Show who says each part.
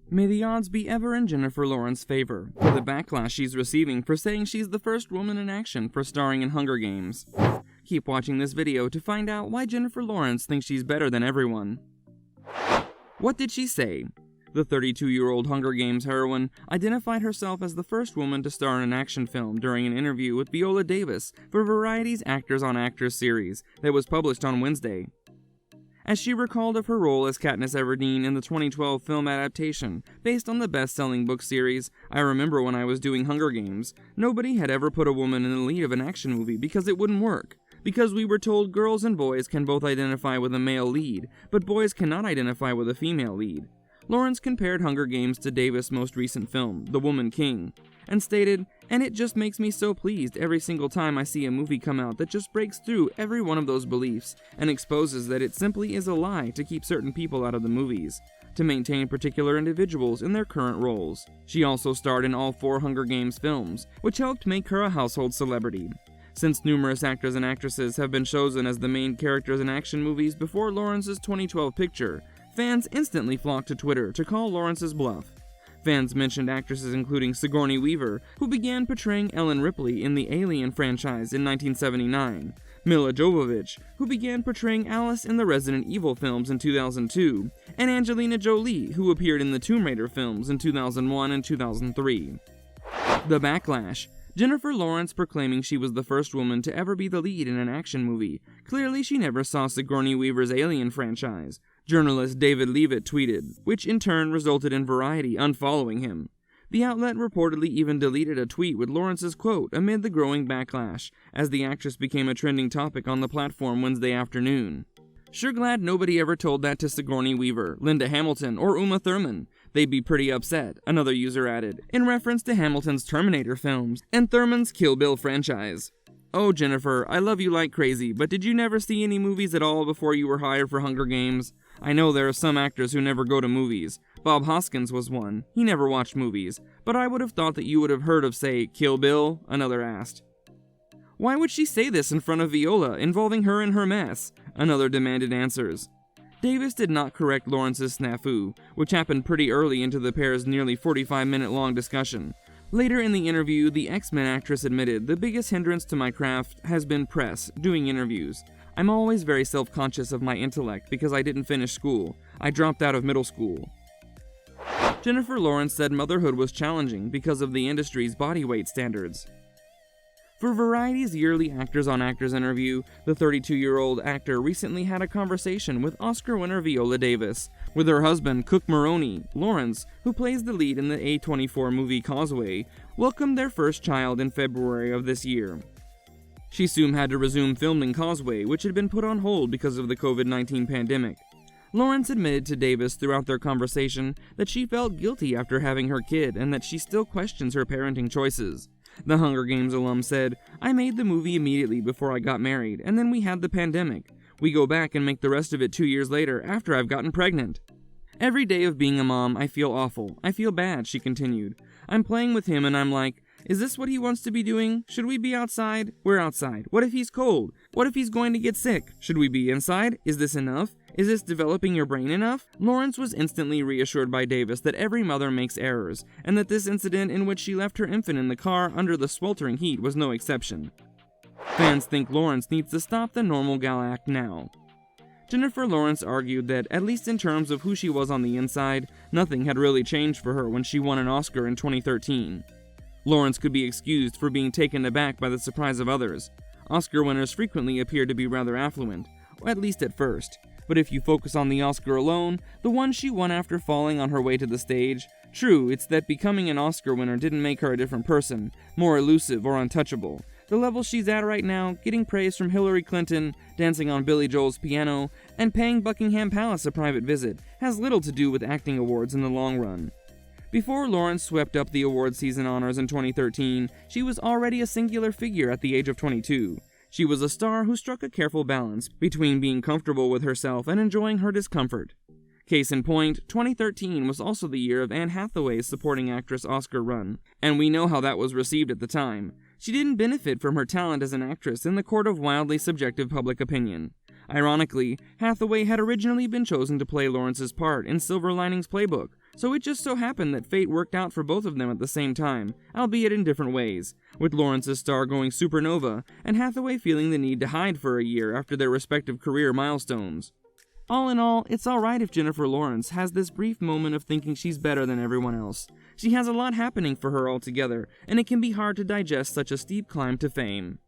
Speaker 1: May the odds be ever in Jennifer Lawrence's favor for the backlash she's receiving for saying she's the first woman in action for starring in Hunger Games. Keep watching this video to find out why Jennifer Lawrence thinks she's better than everyone. What did she say? The 32-year-old Hunger Games heroine identified herself as the first woman to star in an action film during an interview with Viola Davis for Variety's Actors on Actors series that was published on Wednesday. As she recalled of her role as Katniss Everdeen in the 2012 film adaptation based on the best-selling book series, "I remember when I was doing Hunger Games, nobody had ever put a woman in the lead of an action movie because it wouldn't work. Because we were told girls and boys can both identify with a male lead, but boys cannot identify with a female lead." Lawrence compared Hunger Games to Davis' most recent film, The Woman King, and stated, "And it just makes me so pleased every single time I see a movie come out that just breaks through every one of those beliefs and exposes that it simply is a lie to keep certain people out of the movies, to maintain particular individuals in their current roles." She also starred in all 4 Hunger Games films, which helped make her a household celebrity. Since numerous actors and actresses have been chosen as the main characters in action movies before Lawrence's 2012 picture, fans instantly flocked to Twitter to call Lawrence's bluff. Fans mentioned actresses including Sigourney Weaver, who began portraying Ellen Ripley in the Alien franchise in 1979, Milla Jovovich, who began portraying Alice in the Resident Evil films in 2002, and Angelina Jolie, who appeared in the Tomb Raider films in 2001 and 2003. The backlash. Jennifer Lawrence proclaiming she was the first woman to ever be the lead in an action movie. Clearly she never saw Sigourney Weaver's Alien franchise, journalist David Leavitt tweeted, which in turn resulted in Variety unfollowing him. The outlet reportedly even deleted a tweet with Lawrence's quote amid the growing backlash, as the actress became a trending topic on the platform Wednesday afternoon. "Sure glad nobody ever told that to Sigourney Weaver, Linda Hamilton, or Uma Thurman. They'd be pretty upset," another user added, in reference to Hamilton's Terminator films and Thurman's Kill Bill franchise. "Oh, Jennifer, I love you like crazy, but did you never see any movies at all before you were hired for Hunger Games? I know there are some actors who never go to movies. Bob Hoskins was one. He never watched movies. But I would have thought that you would have heard of, say, Kill Bill," another asked. "Why would she say this in front of Viola, involving her in her mess?" another demanded answers. Davis did not correct Lawrence's snafu, which happened pretty early into the pair's nearly 45-minute-long discussion. Later in the interview, the X-Men actress admitted, "The biggest hindrance to my craft has been press, doing interviews. I'm always very self-conscious of my intellect because I didn't finish school. I dropped out of middle school." Jennifer Lawrence said motherhood was challenging because of the industry's body weight standards. For Variety's yearly Actors on Actors interview, the 32-year-old actor recently had a conversation with Oscar winner Viola Davis. With her husband, Cook Maroney, Lawrence, who plays the lead in the A24 movie Causeway, welcomed their first child in February of this year. She soon had to resume filming Causeway, which had been put on hold because of the COVID-19 pandemic. Lawrence admitted to Davis throughout their conversation that she felt guilty after having her kid and that she still questions her parenting choices. The Hunger Games alum said, "I made the movie immediately before I got married, and then we had the pandemic. We go back and make the rest of it 2 years later after I've gotten pregnant. Every day of being a mom, I feel awful. I feel bad," she continued. "I'm playing with him and I'm like, is this what he wants to be doing? Should we be outside? We're outside. What if he's cold? What if he's going to get sick? Should we be inside? Is this enough? Is this developing your brain enough?" Lawrence was instantly reassured by Davis that every mother makes errors, and that this incident in which she left her infant in the car under the sweltering heat was no exception. Fans think Lawrence needs to stop the normal gal act now. Jennifer Lawrence argued that, at least in terms of who she was on the inside, nothing had really changed for her when she won an Oscar in 2013. Lawrence could be excused for being taken aback by the surprise of others. Oscar winners frequently appear to be rather affluent, at least at first. But if you focus on the Oscar alone, the one she won after falling on her way to the stage, true, it's that becoming an Oscar winner didn't make her a different person, more elusive or untouchable. The level she's at right now, getting praise from Hillary Clinton, dancing on Billy Joel's piano, and paying Buckingham Palace a private visit, has little to do with acting awards in the long run. Before Lawrence swept up the award season honors in 2013, she was already a singular figure at the age of 22. She was a star who struck a careful balance between being comfortable with herself and enjoying her discomfort. Case in point, 2013 was also the year of Anne Hathaway's supporting actress Oscar run, and we know how that was received at the time. She didn't benefit from her talent as an actress in the court of wildly subjective public opinion. Ironically, Hathaway had originally been chosen to play Lawrence's part in Silver Linings Playbook, So it just so happened that fate worked out for both of them at the same time, albeit in different ways, with Lawrence's star going supernova and Hathaway feeling the need to hide for a year after their respective career milestones. All in all, it's alright if Jennifer Lawrence has this brief moment of thinking she's better than everyone else. She has a lot happening for her altogether, and it can be hard to digest such a steep climb to fame.